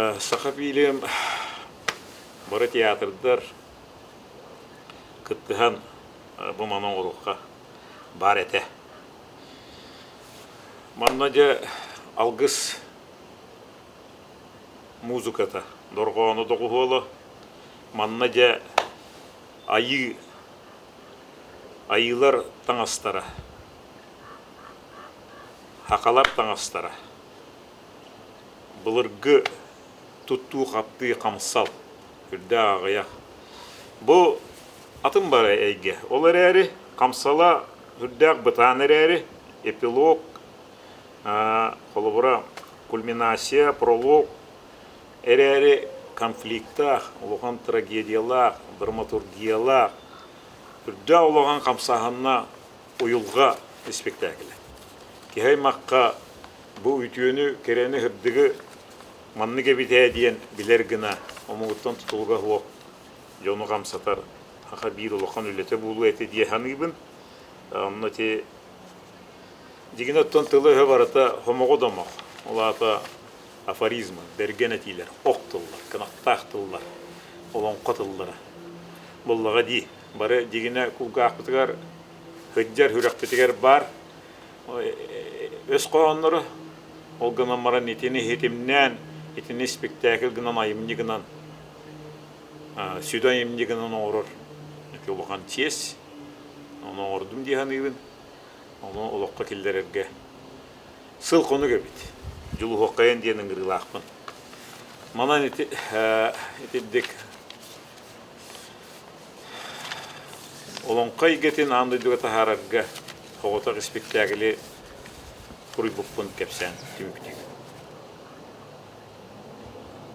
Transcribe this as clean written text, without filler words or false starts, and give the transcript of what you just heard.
Сақап илем бары театрдар кыттыхан bu манон урукка бар эте. Маннажа алгыс музыката доргону догуоло маннажа айылар таңастара. Хакалар таңастара. Былыргы туттуу капты камсал үрдө агая. Бу атын бар эйге. Олар әри камсала үрдө бытан әри эпилог, холобура кульминация, пролог, әри конфликта, улган трагедиялар, драматургиялар, үрдө улган камсаганна уюлга спектакль. Кихай макка бу үтүөнү керени хырдыгы манныга битэ диен билер гына омугуттан тутулга хлоп жону камсатар хаха бир улахан үлете булу эти дие ханыбын онноти дигинаттан тылы барата хомогодомох олата афоризмы бергенетилер октуллар канаттактыллар олон катыллар буллага ди бары дигине кулгаактыгар хыджар хүрөктүгөр бар өс кооннору ол гына маран итини хетимнен итини спектакль гынан айымни гынан сюда айымни гынан орор улахан тес оны ордум диханыбын оны олокка килдерерге сыл кону кебит жулу хоккайын диенин гырылаакпын манан итиддик олонкай гетин андыдыга тахарарга хоготак спектакли курый буппун кепсен тимиптик